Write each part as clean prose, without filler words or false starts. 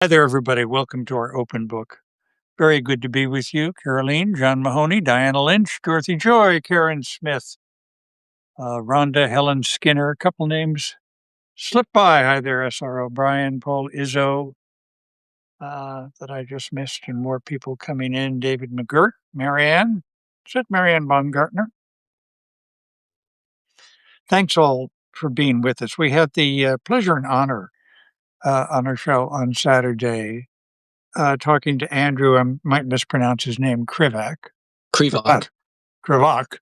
Hi there, everybody. Welcome to our open book. Very good to be with you, Caroline, John Mahoney, Diana Lynch, Dorothy Joy, Karen Smith, Rhonda, Helen Skinner. A couple names slipped by. Hi there, S.R. O'Brien, Paul Izzo, that I just missed, and more people coming in. David McGirt, Marianne. Is it Marianne Baumgartner? Thanks all for being with us. We had the pleasure and honor on our show on Saturday talking to Andrew. I might mispronounce his name, Krivak. Krivak. Krivak,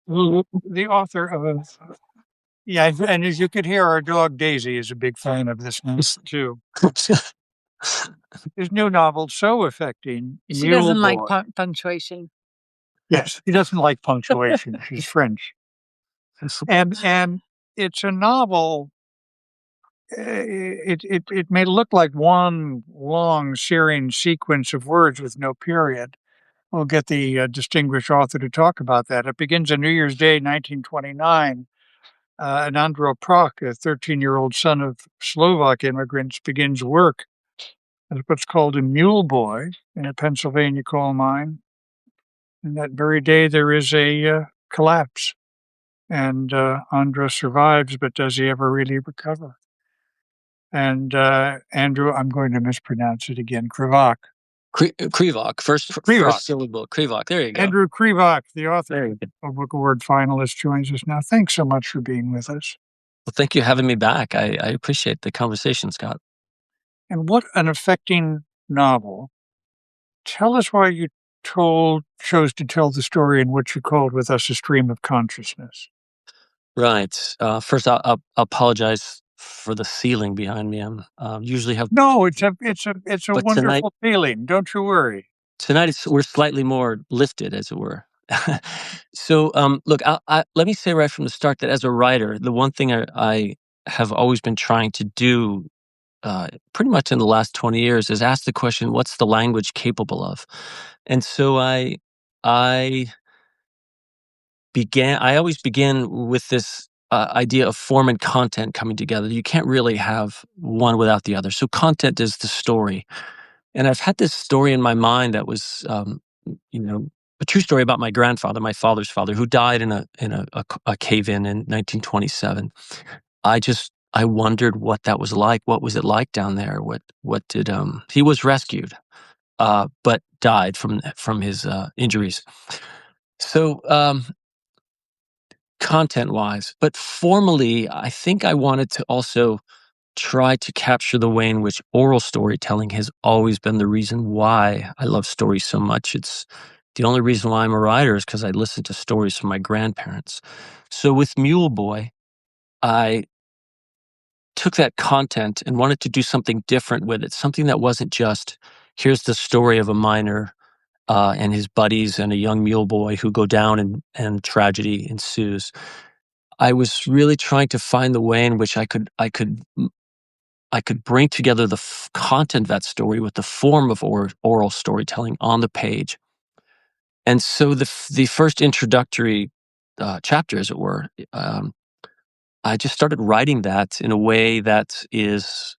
the author of yeah, and as you could hear, our dog Daisy is a big fan of this news too. His new novel, so affecting. She Mule doesn't like Boy. punctuation. Yes, he doesn't like punctuation. She's French, and it's a novel. It may look like one long searing sequence of words with no period. We'll get the distinguished author to talk about that. It begins on New Year's Day, 1929. And Andro Prok, a 13-year-old son of Slovak immigrants, begins work as what's called a mule boy in a Pennsylvania coal mine. And that very day, there is a collapse. And Andro survives, but does he ever really recover? And Andrew, I'm going to mispronounce it again, Krivak. Krivak, first syllable. Krivak, there you go. Andrew Krivak, the author of Book Award finalist, joins us now. Thanks so much for being with us. Well, thank you for having me back. I appreciate the conversation, Scott. And what an affecting novel. Tell us why you chose to tell the story in what you called with us a stream of consciousness. Right. First, I'll apologize for the ceiling behind me. I'm usually have No, it's a wonderful feeling. Don't you worry. Tonight we're slightly more lifted, as it were. So, look, let me say right from the start that as a writer, the one thing I have always been trying to do, pretty much in the last 20 years, is ask the question, what's the language capable of? And so I always begin with this idea of form and content coming together. You can't really have one without the other. So content is the story. And I've had this story in my mind that was, a true story about my grandfather, my father's father, who died in a cave-in 1927. I wondered what that was like. What was it like down there? What did he was rescued, but died from his injuries. So content-wise, but formally, I think I wanted to also try to capture the way in which oral storytelling has always been the reason why I love stories so much. It's the only reason why I'm a writer is because I listened to stories from my grandparents. So with Mule Boy, I took that content and wanted to do something different with it, something that wasn't just, here's the story of a miner and his buddies and a young mule boy who go down and tragedy ensues. I was really trying to find the way in which I could bring together the content of that story with the form of oral storytelling on the page. And so the first introductory chapter, as it were, I just started writing that in a way that is,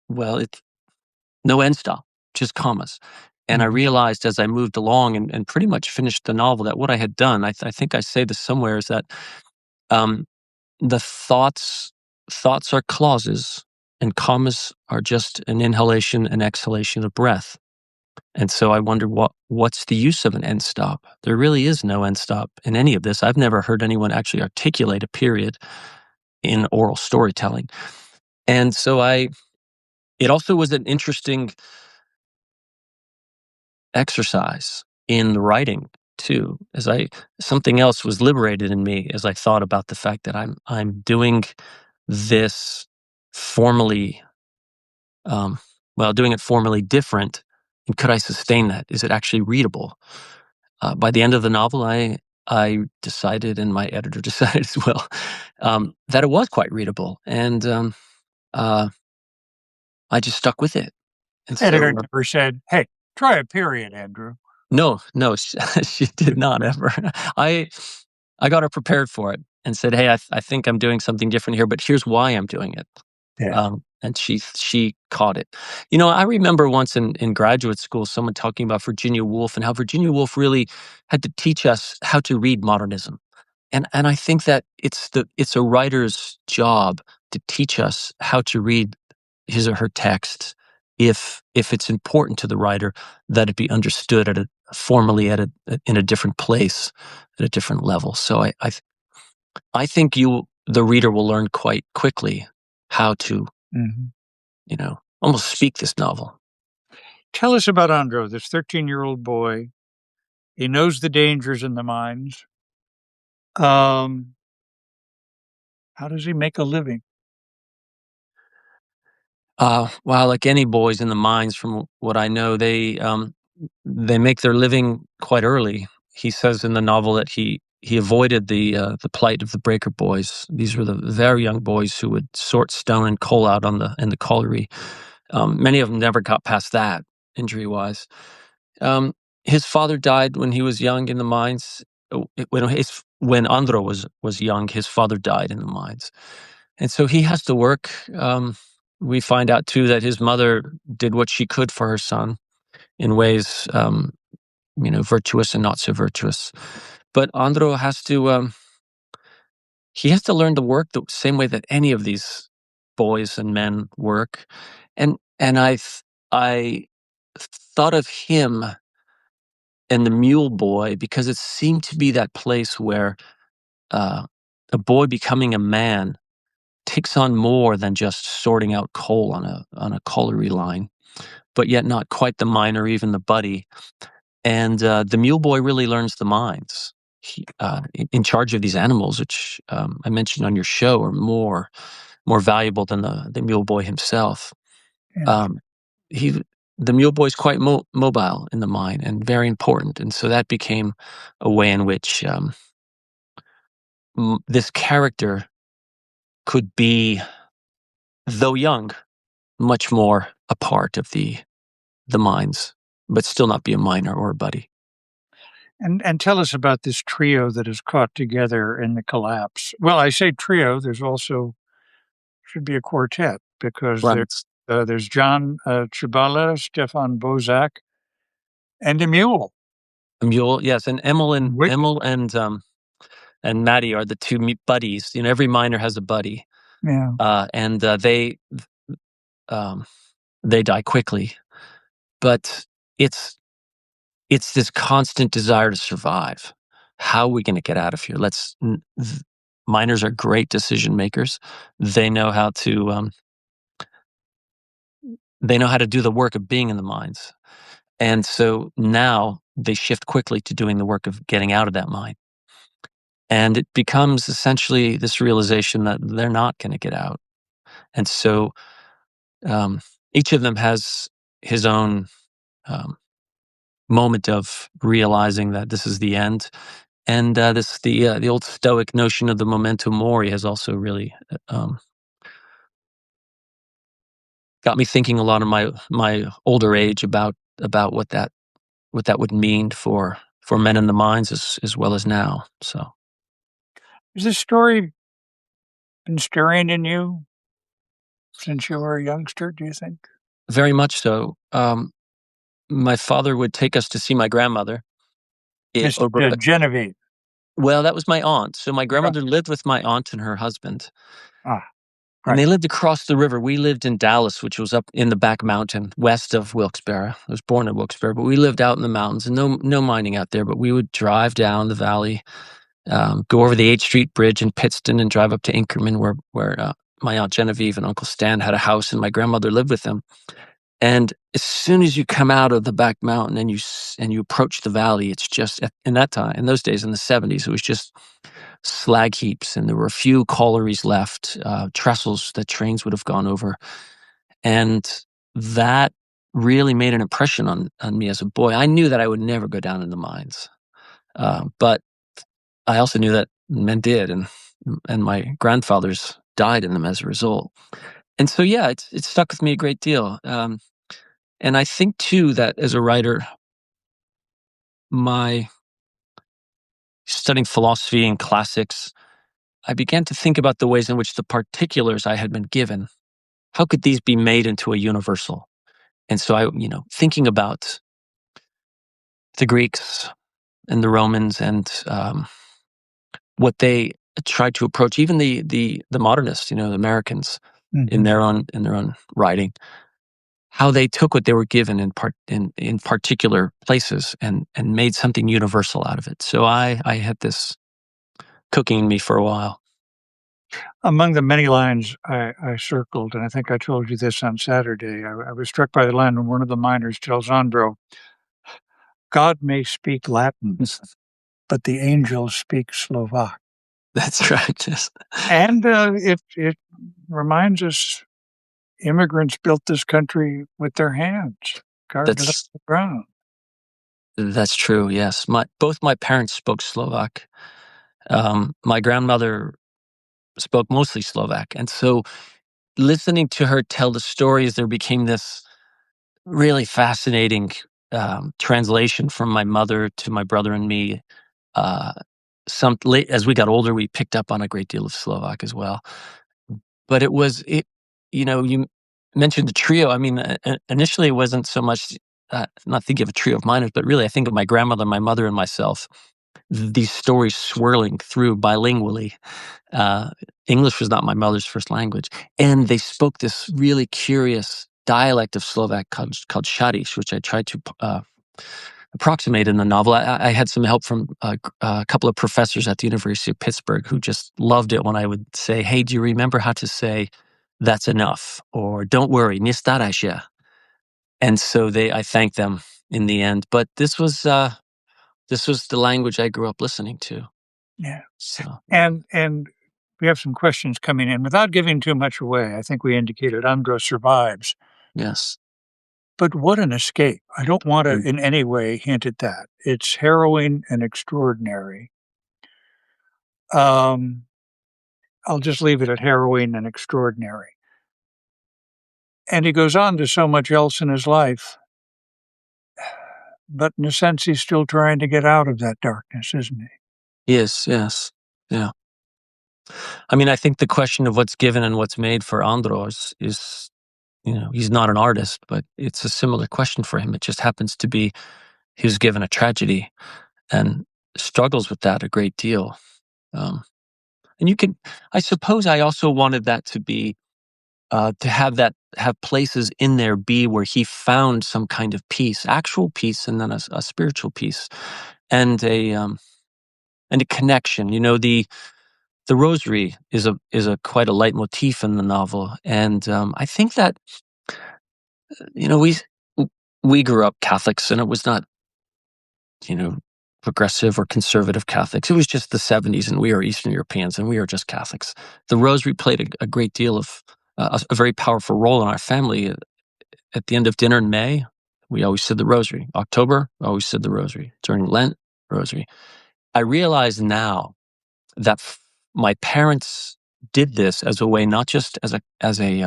well, it's no end stop, just commas. And I realized as I moved along and pretty much finished the novel that what I had done, I think I say this somewhere, is that the thoughts are clauses, and commas are just an inhalation and exhalation of breath. And so I wondered, what's the use of an end stop? There really is no end stop in any of this. I've never heard anyone actually articulate a period in oral storytelling. And so it also was an interesting exercise in the writing too, something else was liberated in me as I thought about the fact that I'm doing this formally, doing it formally different. And could I sustain that? Is it actually readable? By the end of the novel, I decided, and my editor decided as well, that it was quite readable. And I just stuck with it. And editor never said, "Hey, try a period, Andrew." No, she did not ever. I got her prepared for it and said, "Hey, I think I'm doing something different here, but here's why I'm doing it." Yeah. and she caught it. I remember once in graduate school, someone talking about Virginia Woolf and how Virginia Woolf really had to teach us how to read modernism. And I think that it's a writer's job to teach us how to read his or her text, if it's important to the writer that it be understood formally in a different place, at a different level. So I think the reader will learn quite quickly how to, Mhm. almost speak this novel. Tell us about Andro, this 13-year-old boy. He knows the dangers in the mines. Um, how does he make a living? Well, like any boys in the mines, from what I know, they make their living quite early. He says in the novel that he avoided the plight of the breaker boys. These were the very young boys who would sort stone and coal out in the colliery. Many of them never got past that, injury wise. His father died when he was young in the mines. When Andro was young, his father died in the mines, and so he has to work. We find out too that his mother did what she could for her son in ways, virtuous and not so virtuous. But Andro he has to learn to work the same way that any of these boys and men work, and I thought of him and the Mule Boy because it seemed to be that place where uh, a boy becoming a man takes on more than just sorting out coal on a colliery line, but yet not quite the mine or even the buddy. And the Mule Boy really learns the mines. In charge of these animals, which I mentioned on your show, are more valuable than the Mule Boy himself. Yeah. Um, he the Mule Boy is quite mobile in the mine and very important, and so that became a way in which this character could be, though young, much more a part of the mines, but still not be a miner or a buddy. And tell us about this trio that is caught together in the collapse. Well, I say trio, there's also should be a quartet because Right. there's John, Chibala, Stefan Bozak, and a mule. A mule, yes, and Wick Emil and Maddie are the two buddies. Every miner has a buddy, yeah, and um, they die quickly. But it's it's this constant desire to survive. How are we going to get out of here? Miners are great decision makers. They know how to do the work of being in the mines, and so now they shift quickly to doing the work of getting out of that mine. And it becomes essentially this realization that they're not going to get out. And so um, each of them has his own um, moment of realizing that this is the end. And the old Stoic notion of the memento mori has also really got me thinking a lot of my older age about what that would mean for men in the mines as well as now. So has this story been stirring in you since you were a youngster, do you think? very much so. My father would take us to see my grandmother. Miss, Over Genevieve. Well, that was my aunt. So my Right. grandmother lived with my aunt and her husband, Ah, and right. they lived across the river. We lived in Dallas, which was up in the back mountain west of Wilkes-Barre. I was born in Wilkes-Barre, but we lived out in the mountains, and no mining out there. But we would drive down the valley, go over the 8th Street Bridge in Pittston, and drive up to Inkerman, where my aunt Genevieve and Uncle Stan had a house, and my grandmother lived with them. And as soon as you come out of the back mountain and you approach the valley, it's just in those days in the 70s, it was just slag heaps, and there were a few collieries left, trestles that trains would have gone over, and that really made an impression on me as a boy. I knew that I would never go down in the mines, but I also knew that men did, and my grandfathers died in them as a result. And so, yeah, it stuck with me a great deal. And I think too that as a writer, my studying philosophy and classics, I began to think about the ways in which the particulars I had been given how could these be made into a universal? And so thinking about the Greeks and the Romans and what they tried to approach, even the modernists, the Americans in Hmm. their own writing, how they took what they were given in particular places and made something universal out of it. So I had this cooking in me for a while. Among the many lines I circled, and I think I told you this on Saturday, I was struck by the line when one of the miners tells Andro, God may speak Latin, but the angels speak Slovak. That's right. Yes. And it reminds us immigrants built this country with their hands, carved it up That's in the ground. that's true. Yes, both my parents spoke Slovak. My grandmother spoke mostly Slovak, and so listening to her tell the stories, there became this really fascinating translation from my mother to my brother and me. Uh, as we got older, we picked up on a great deal of Slovak as well. But it was it. You mentioned the trio. I mean, initially it wasn't so much. Not thinking of a trio of minors, but really I think of my grandmother, my mother, and myself. These stories swirling through bilingually. Uh, English was not my mother's first language, and they spoke this really curious dialect of Slovak called Shadish, which I tried to approximate in the novel. I had some help from a couple of professors at the University of Pittsburgh who just loved it when I would say, "Hey, do you remember how to say that's enough?" or "Don't worry, nie staraj." And so I thanked them in the end. But this was the language I grew up listening to. Yeah. So And we have some questions coming in. Without giving too much away, I think we indicated Andro survives. yes. But what an escape. I don't want to Mm. in any way hint at that. It's harrowing and extraordinary. Um, I'll just leave it at harrowing and extraordinary. And he goes on to so much else in his life, but in a sense, he's still trying to get out of that darkness, isn't he? Yes, yes. Yeah. I mean, I think the question of what's given and what's made for Andros is, he's not an artist, but it's a similar question for him. It just happens to be he was given a tragedy and struggles with that a great deal. Um, and I suppose I also wanted that to be, to have places in there be where he found some kind of peace, actual peace, and then a spiritual peace and a connection. The rosary is a quite a leitmotif in the novel, and I think that you know we we grew up Catholics, and it was not you know progressive or conservative Catholics. It was just the '70s, and we are Eastern Europeans, and we are just Catholics. The rosary played a great deal of a very powerful role in our family. At the end of dinner in May, we always said the rosary. October, always said the rosary. During Lent, rosary. I realize now that my parents did this as a way, not just as a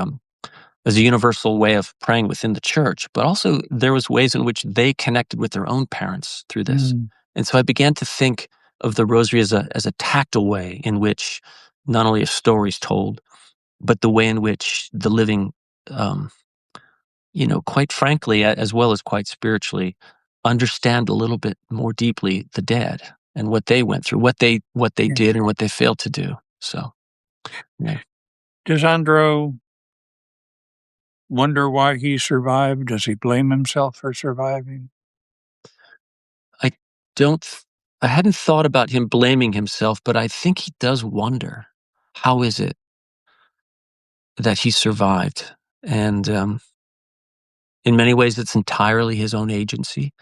universal way of praying within the church, but also there was ways in which they connected with their own parents through this. Mm, And so I began to think of the rosary as a tactile way in which not only a story is told, but the way in which the living, um, quite frankly, as well as quite spiritually, understand a little bit more deeply the dead and what they went through, what they yeah. did and what they failed to do. So, yeah. Does Andro wonder why he survived? Does he blame himself for surviving? I don't, I hadn't thought about him blaming himself, but I think he does wonder, how is it that he survived? And in many ways, it's entirely his own agency.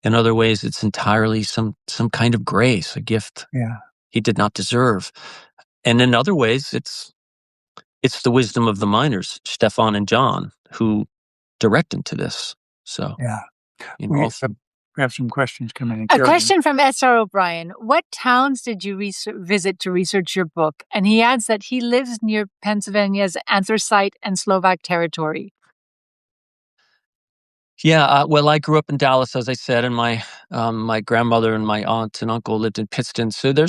In other ways, it's entirely some kind of grace, a gift Yeah, he did not deserve. And in other ways, it's the wisdom of the miners, Stefan and John, who direct him to this. So, yeah. you know, We, all uh, we have some questions coming in. A Carolyn. question from S.R. O'Brien. What towns did you visit to research your book? And he adds that he lives near Pennsylvania's Anthracite and Slovak territory. Yeah, well, I grew up in Dallas, as I said, and my grandmother and my aunt and uncle lived in Pittston. So there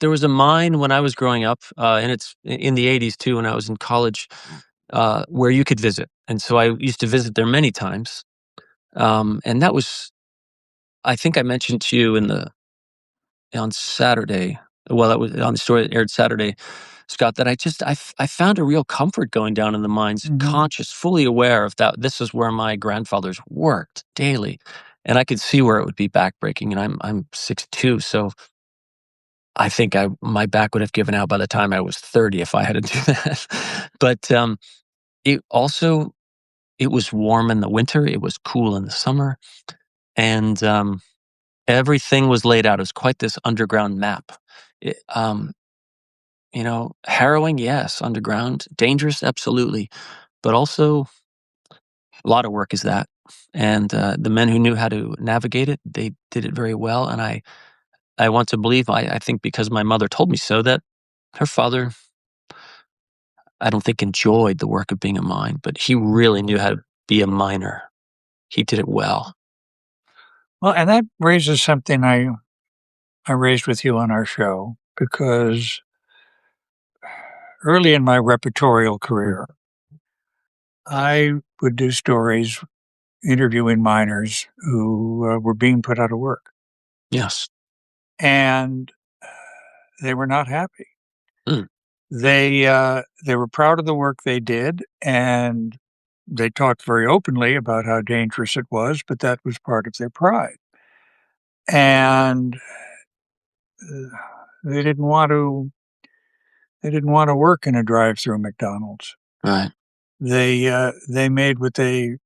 was a mine when I was growing up, and it's in the '80s too, when I was in college. where you could visit. And so I used to visit there many times. And that was, I think I mentioned to you on Saturday, well, that was on the story that aired Saturday, Scott, that I found a real comfort going down in the mines, Mhm. conscious, fully aware of that. This is where my grandfathers worked daily. And I could see where it would be backbreaking. And I'm 6'2", so I think my back would have given out by the time I was 30 if I had to do that. But it also, it was warm in the winter. It was cool in the summer. And everything was laid out. It was quite this underground map. It, harrowing, yes, underground, dangerous, absolutely, but also a lot of work is that. And the men who knew how to navigate it, they did it very well. And I want to believe, I think because my mother told me so, that her father, I don't think enjoyed the work of being a mine, but he really knew how to be a miner. He did it well. Well, and that raises something I raised with you on our show, because early in my repertorial career, I would do stories interviewing miners who were being put out of work, Yes. and they were not happy. Mm, They were proud of the work they did, and they talked very openly about how dangerous it was, but that was part of their pride. And uh, they didn't want to work in a drive-through McDonald's. right. They made what they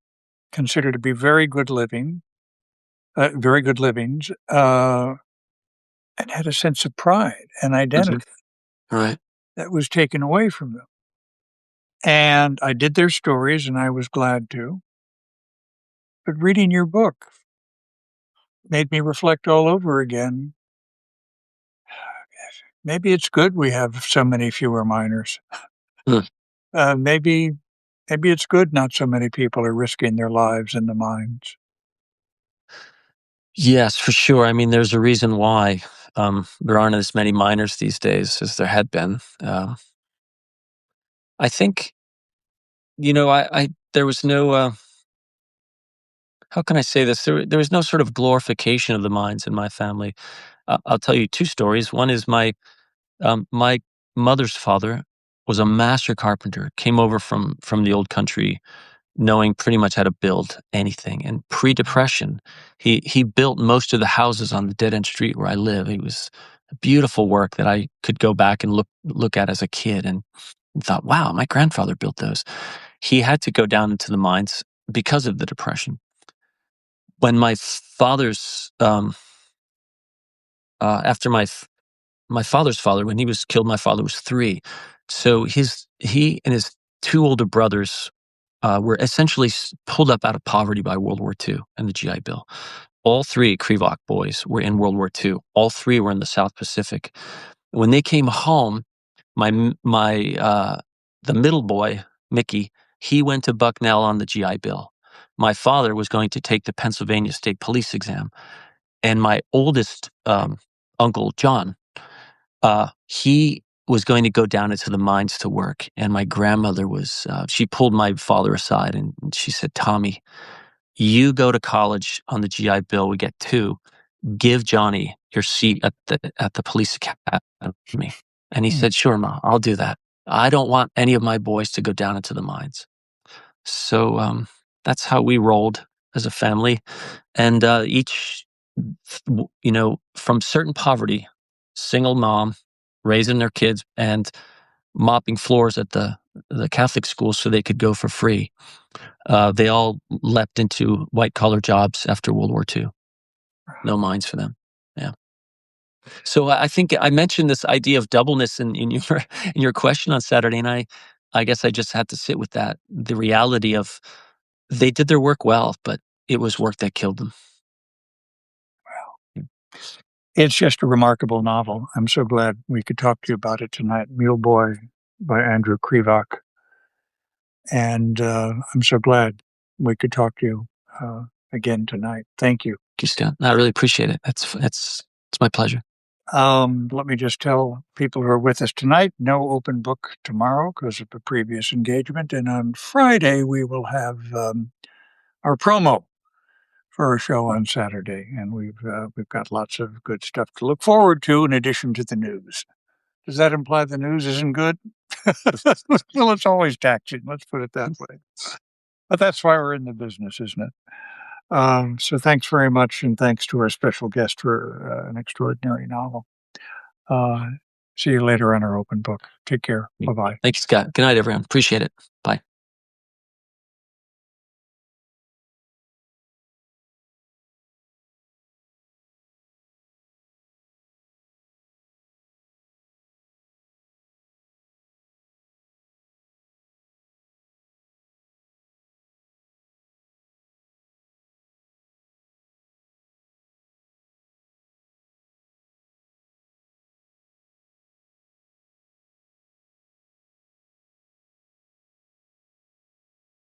considered to be very good very good livings, and had a sense of pride and Mhm. identity Right. that was taken away from them. And I did their stories, and I was glad to. But reading your book made me reflect all over again. Maybe it's good we have so many fewer miners. Mm. Maybe it's good not so many people are risking their lives in the mines. Yes, for sure. I mean, there's a reason why there aren't as many miners these days as there had been. I think, I there was no, how can I say this? There was no sort of glorification of the mines in my family. I'll tell you two stories. One is my mother's father was a master carpenter, came over from the old country, knowing pretty much how to build anything. And pre-depression, he built most of the houses on the dead end street where I live. It was beautiful work that I could go back and look at as a kid and thought, wow, my grandfather built those. He had to go down into the mines because of the depression. When my father's after my father's father, when he was killed, my father was 3. So he and his 2 older brothers were essentially pulled up out of poverty by World War II and the GI Bill. All 3 Krivak boys were in World War II. All 3 were in the South Pacific. When they came home, the middle boy, Mickey, he went to Bucknell on the GI Bill. My father was going to take the Pennsylvania State Police exam, and my oldest uncle, John, he was going to go down into the mines to work. And my grandmother she pulled my father aside and she said, Tommy, you go to college on the GI Bill. We get 2. Give Johnny your seat at the police academy. And he Mm. said, sure, Ma, I'll do that. I don't want any of my boys to go down into the mines. So that's how we rolled as a family. And each, from certain poverty, single mom, raising their kids and mopping floors at the Catholic schools so they could go for free. They all leapt into white collar jobs after World War II. No mines for them. Yeah. So I think I mentioned this idea of doubleness in your in your question on Saturday, and I guess I just had to sit with that. The reality of they did their work well, but it was work that killed them. It's just a remarkable novel. I'm so glad we could talk to you about it tonight. Mule Boy by Andrew Krivak. And I'm so glad we could talk to you again tonight. Thank you. Thank you, Stan. I really appreciate it. It's my pleasure. Let me just tell people who are with us tonight, no open book tomorrow because of a previous engagement. And on Friday, we will have our promo for our show on Saturday. And we've got lots of good stuff to look forward to in addition to the news. Does that imply the news isn't good? Well, it's always taxing. Let's put it that way. But that's why we're in the business, isn't it? So thanks very much. And thanks to our special guest for an extraordinary novel. See you later on our open book. Take care. Bye-bye. Thank you, Scott. Good night, everyone. Appreciate it. Bye.